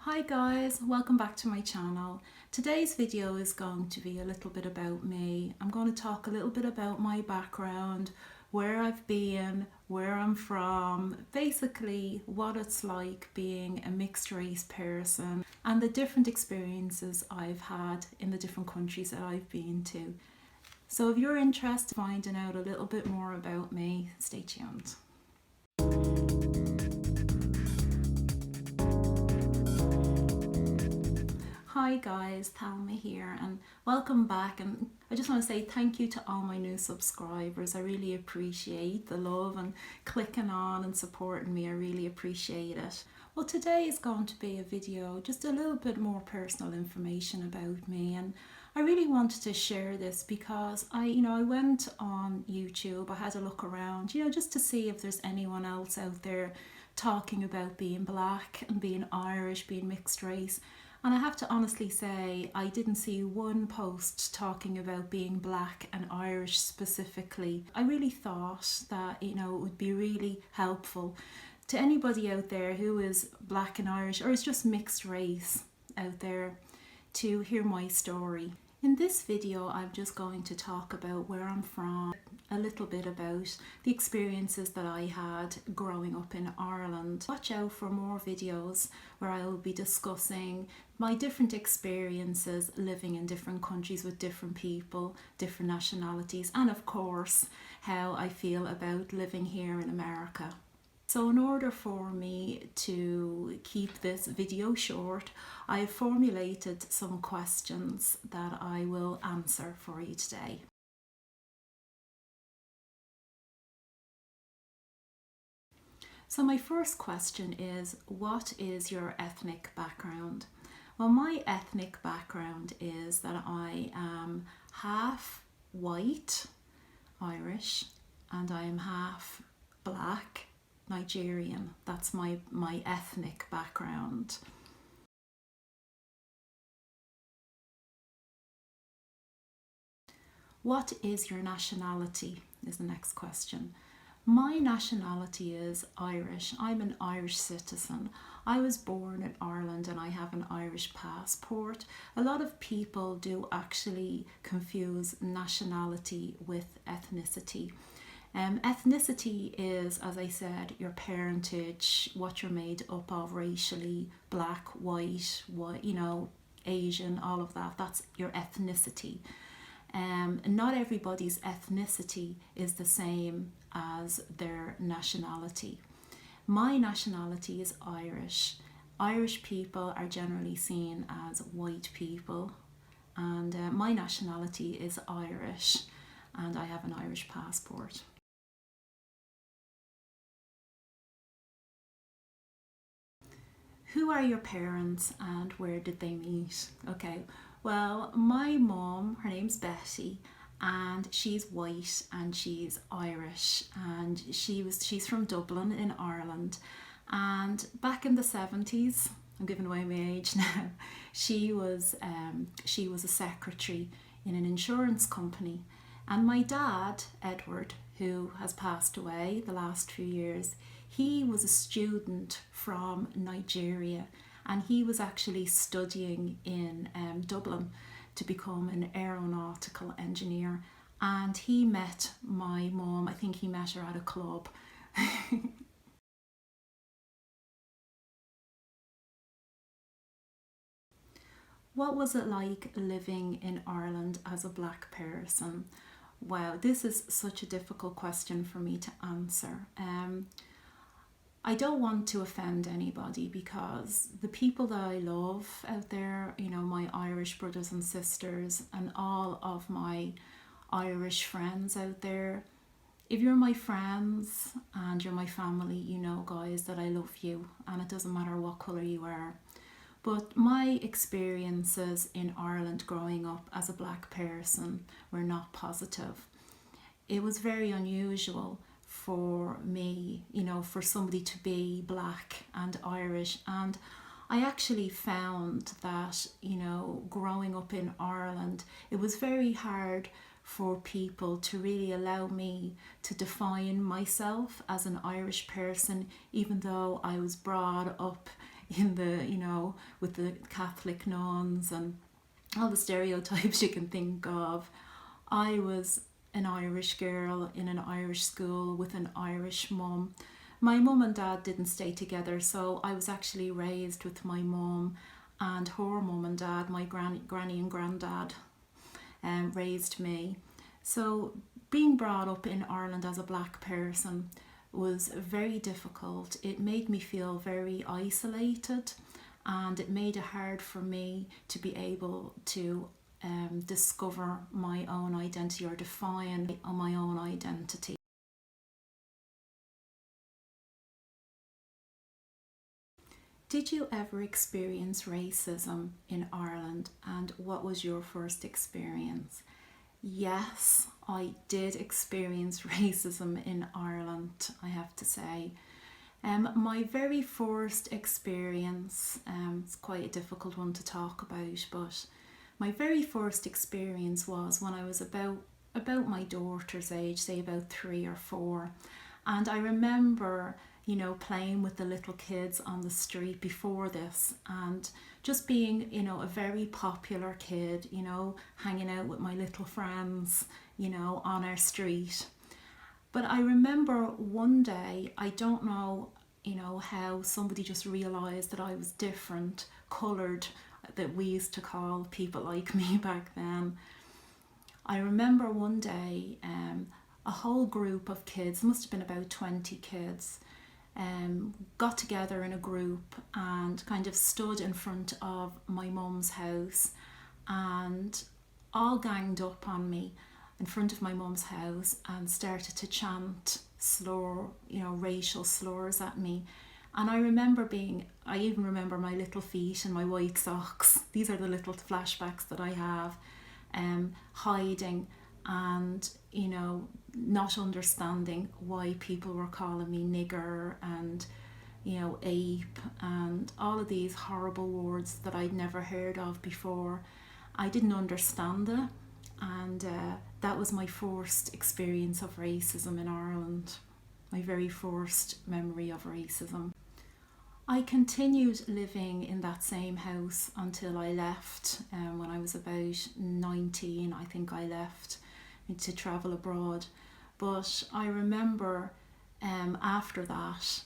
Hi guys, welcome back to my channel. Today's video is going to be a little bit about me. I'm going to talk a little bit about my background, where I've been, where I'm from, basically what it's like being a mixed race person and the different experiences I've had in the different countries that I've been to. So if you're interested in finding out a little bit more about me, stay tuned. Hi guys, Thelma here and welcome back, and I just want to say thank you to all my new subscribers. I really appreciate the love and clicking on and supporting me. I really appreciate it. Well, today is going to be a video, just a little bit more personal information about me, and I really wanted to share this because I went on YouTube. I had a look around, just to see if there's anyone else out there talking about being black and being Irish, being mixed race. And I have to honestly say, I didn't see one post talking about being black and Irish specifically. I really thought that, it would be really helpful to anybody out there who is black and Irish or is just mixed race out there to hear my story. In this video, I'm just going to talk about where I'm from, a little bit about the experiences that I had growing up in Ireland. Watch out for more videos where I will be discussing my different experiences living in different countries with different people, different nationalities, and of course, how I feel about living here in America. So in order for me to keep this video short, I have formulated some questions that I will answer for you today. So my first question is, what is your ethnic background? Well, my ethnic background is that I am half white, Irish, and I am half black, Nigerian. That's my ethnic background. What is your nationality is the next question. My nationality is Irish. I'm an Irish citizen. I was born in Ireland and I have an Irish passport. A lot of people do actually confuse nationality with ethnicity. Ethnicity is, as I said, your parentage, what you're made up of racially, black, white, Asian, all of that. That's your ethnicity. Not everybody's ethnicity is the same as their nationality. My nationality is Irish. Irish people are generally seen as white people, and my nationality is Irish, and I have an Irish passport. Who are your parents and where did they meet? Okay, well, my mom, her name's Betty, and she's white and she's Irish, and she's from Dublin in Ireland. And back in the 70s, I'm giving away my age now, she was a secretary in an insurance company. And my dad, Edward, who has passed away the last few years, he was a student from Nigeria, and he was actually studying in Dublin to become an aeronautical engineer. And he met my mum, I think he met her at a club. What was it like living in Ireland as a black person? Wow, this is such a difficult question for me to answer. I don't want to offend anybody because the people that I love out there, my Irish brothers and sisters and all of my Irish friends out there, if you're my friends and you're my family, you know, guys, that I love you, and it doesn't matter what colour you are. But my experiences in Ireland growing up as a black person were not positive. It was very unusual for me, for somebody to be black and Irish. And I actually found that, growing up in Ireland, it was very hard for people to really allow me to define myself as an Irish person, even though I was brought up in the, with the Catholic nuns and all the stereotypes you can think of. I was an Irish girl in an Irish school with an Irish mum. My mum and dad didn't stay together, so I was actually raised with my mum and her mum and dad. My granny and granddad raised me. So being brought up in Ireland as a black person was very difficult. It made me feel very isolated, and it made it hard for me to be able to discover my own identity or define my own identity. Did you ever experience racism in Ireland, and what was your first experience? Yes, I did experience racism in Ireland, I have to say. My very first experience, it's quite a difficult one to talk about, but my very first experience was when I was about my daughter's age, say about 3 or 4. And I remember, playing with the little kids on the street before this, and just being, a very popular kid, hanging out with my little friends, on our street. But I remember one day, I don't know, how somebody just realised that I was different, coloured, that we used to call people like me back then. I remember one day, a whole group of kids, must have been about 20 kids, got together in a group and kind of stood in front of my mum's house and all ganged up on me in front of my mum's house and started to chant racial slurs at me. And I even remember my little feet and my white socks. These are the little flashbacks that I have, hiding and, not understanding why people were calling me nigger and, ape and all of these horrible words that I'd never heard of before. I didn't understand it, and that was my first experience of racism in Ireland, my very first memory of racism. I continued living in that same house until I left. When I was about 19, I think I left to travel abroad. But I remember after that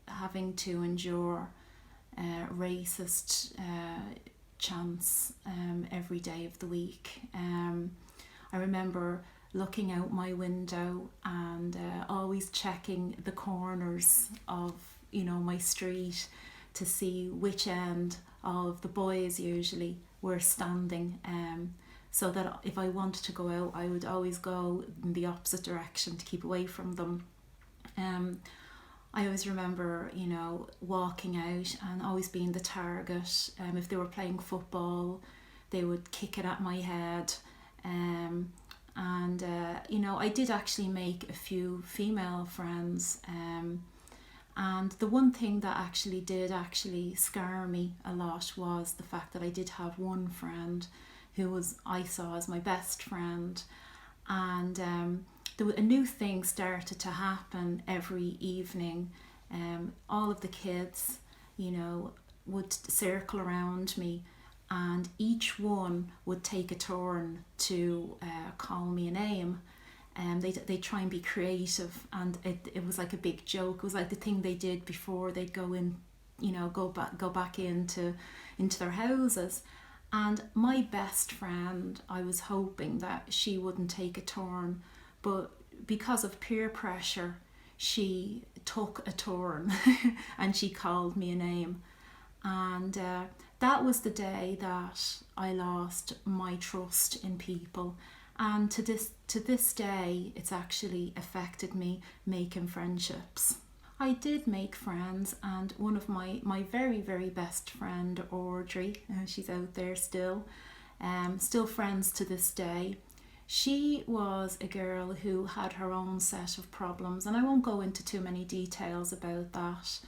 having to endure racist chants every day of the week. I remember looking out my window and always checking the corners of my street to see which end of the boys usually were standing, so that if I wanted to go out, I would always go in the opposite direction to keep away from them. I always remember, walking out and always being the target. If they were playing football, they would kick it at my head. I did actually make a few female friends. And the one thing that did scare me a lot was the fact that I did have one friend who I saw as my best friend. And a new thing started to happen every evening. All of the kids, would circle around me, and each one would take a turn to call me a name. They try and be creative, and it was like a big joke. It was like the thing they did before they'd go in, go back into their houses. And my best friend, I was hoping that she wouldn't take a turn, but because of peer pressure, she took a turn and she called me a name. And that was the day that I lost my trust in people. And to this day, it's actually affected me making friendships. I did make friends, and one of my very, very best friend, Audrey, she's out there still friends to this day. She was a girl who had her own set of problems, and I won't go into too many details about that,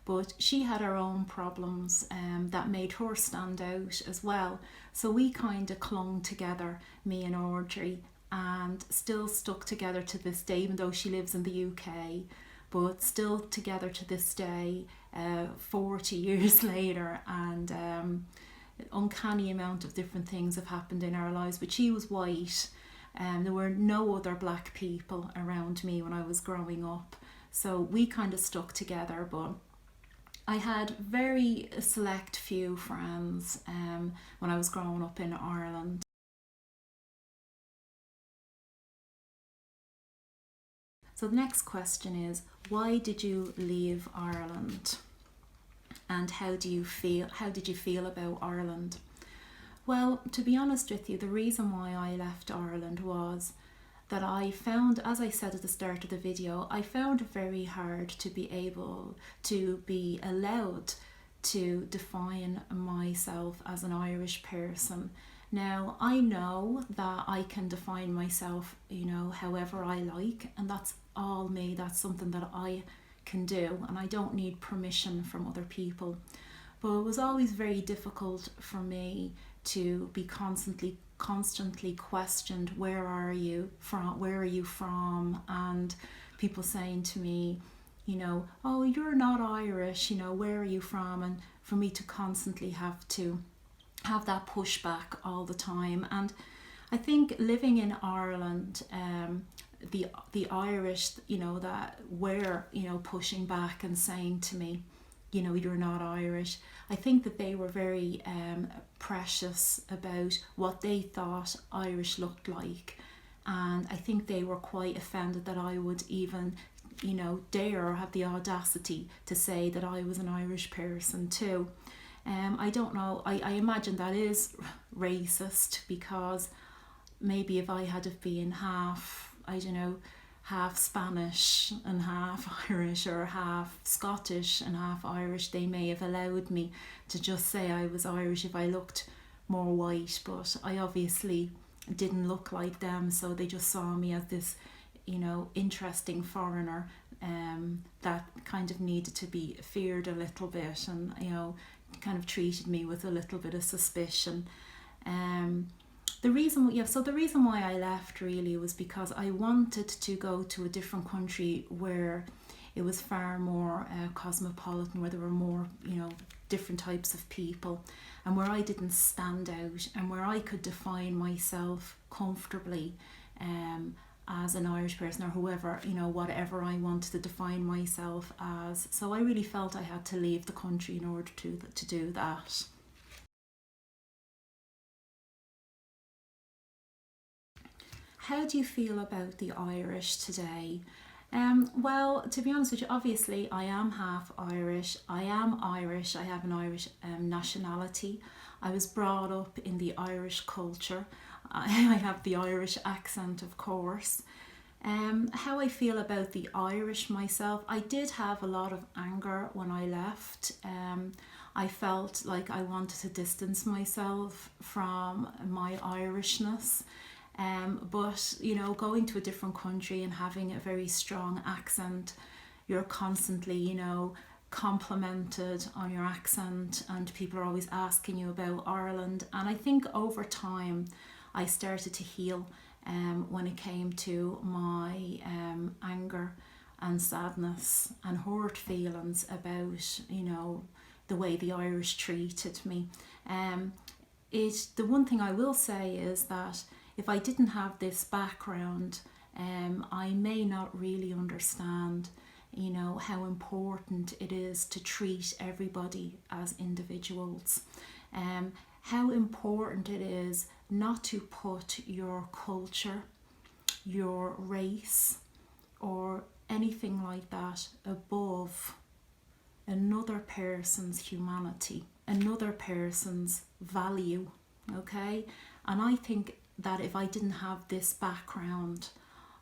but she had her own problems that made her stand out as well. So we kind of clung together, me and Audrey, and still stuck together to this day, even though she lives in the UK, but still together to this day. 40 years later, and uncanny amount of different things have happened in our lives. But she was white, and there were no other black people around me when I was growing up, so we kind of stuck together. But I had very select few friends when I was growing up in Ireland. So the next question is, why did you leave Ireland? And how did you feel about Ireland? Well, to be honest with you, the reason why I left Ireland was that I found, as I said at the start of the video, I found it very hard to be able to be allowed to define myself as an Irish person. Now, I know that I can define myself, however I like, and that's all me. That's something that I can do, and I don't need permission from other people. But it was always very difficult for me to be constantly questioned, where are you from, and people saying to me, oh, you're not Irish, where are you from, and for me to constantly have to have that pushback all the time. And I think living in Ireland, the Irish, that were, pushing back and saying to me, you're not Irish. I think that they were very precious about what they thought Irish looked like. And I think they were quite offended that I would even, dare or have the audacity to say that I was an Irish person too. I don't know, I imagine that is racist, because maybe if I had have been half Spanish and half Irish, or half Scottish and half Irish, they may have allowed me to just say I was Irish if I looked more white. But I obviously didn't look like them, so they just saw me as this, interesting foreigner that kind of needed to be feared a little bit, and kind of treated me with a little bit of suspicion. The reason why I left really was because I wanted to go to a different country where it was far more cosmopolitan, where there were more, different types of people, and where I didn't stand out, and where I could define myself comfortably as an Irish person, or whoever, whatever I wanted to define myself as. So I really felt I had to leave the country in order to do that. How do you feel about the Irish today? Well, to be honest with you, obviously I am half Irish. I am Irish. I have an Irish nationality. I was brought up in the Irish culture. I have the Irish accent, of course. How I feel about the Irish myself, I did have a lot of anger when I left. I felt like I wanted to distance myself from my Irishness. But going to a different country and having a very strong accent, you're constantly, complimented on your accent, and people are always asking you about Ireland. And I think over time I started to heal when it came to my anger and sadness and hurt feelings about, the way the Irish treated me. The one thing I will say is that if I didn't have this background, I may not really understand, how important it is to treat everybody as individuals. How important it is not to put your culture, your race, or anything like that above another person's humanity, another person's value, okay? And I think that if I didn't have this background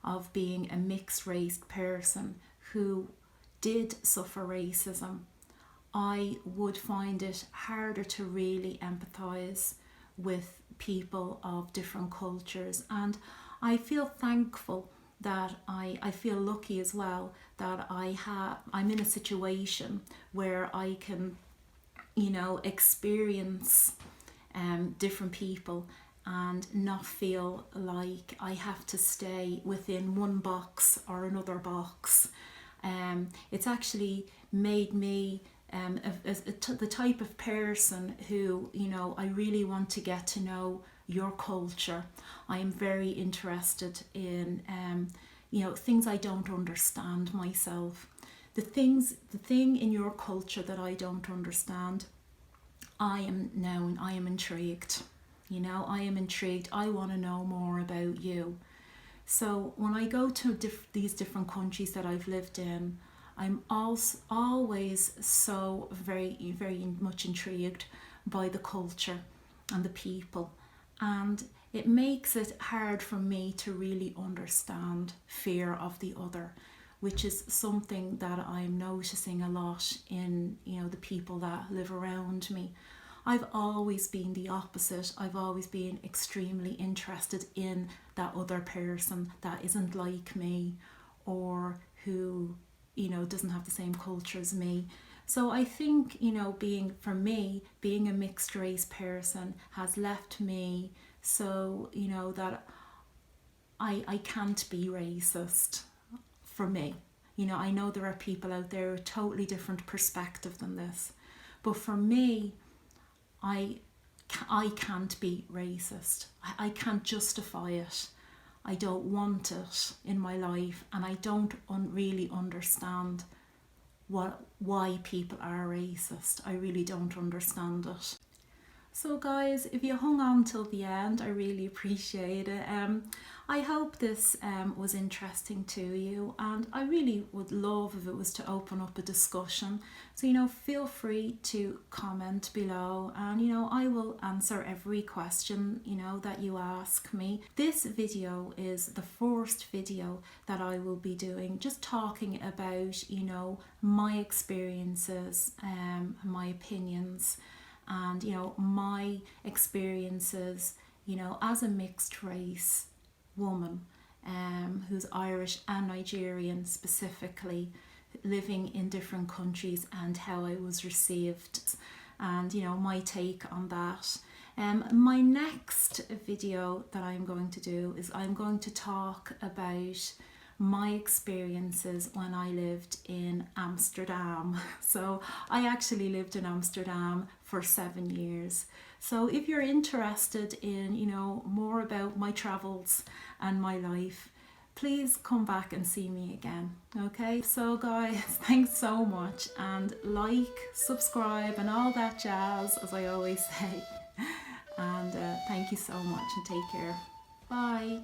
of being a mixed race person who did suffer racism, I would find it harder to really empathise with people of different cultures. And I feel thankful that I feel lucky as well that I'm in a situation where I can, experience different people and not feel like I have to stay within one box or another box. It's actually made me the type of person who, you know, I really want to get to know your culture. I am very interested in, you know, things I don't understand myself. The thing in your culture that I don't understand, I am intrigued. You know, I am intrigued. I want to know more about you. So when I go to these different countries that I've lived in, I'm also always so very much intrigued by the culture and the people. And it makes it hard for me to really understand fear of the other, which is something that I'm noticing a lot in, you know, the people that live around me. I've always been the opposite. I've always been extremely interested in that other person that isn't like me, or who, you know, doesn't have the same culture as me. So I think, you know, being a mixed race person has left me so, you know, that I can't be racist for me. You know, I know there are people out there with a totally different perspective than this. But for me, I can't be racist. I can't justify it. I don't want it in my life, and I don't really understand why people are racist. I really don't understand it. So guys, if you hung on till the end, I really appreciate it. I hope this was interesting to you, and I really would love if it was to open up a discussion. So, you know, feel free to comment below, and, you know, I will answer every question, you know, that you ask me. This video is the first video that I will be doing, just talking about, you know, my experiences, my opinions, and, you know, my experiences, you know, as a mixed race woman, who's Irish and Nigerian specifically, living in different countries, and how I was received, and, you know, my take on that. My next video that I'm going to do is I'm going to talk about my experiences when I lived in Amsterdam. So I actually lived in Amsterdam for 7 years. So if you're interested in, you know, more about my travels and my life, please come back and see me again. Okay, so guys, thanks so much, and like, subscribe, and all that jazz, as I always say. And thank you so much, and take care. Bye.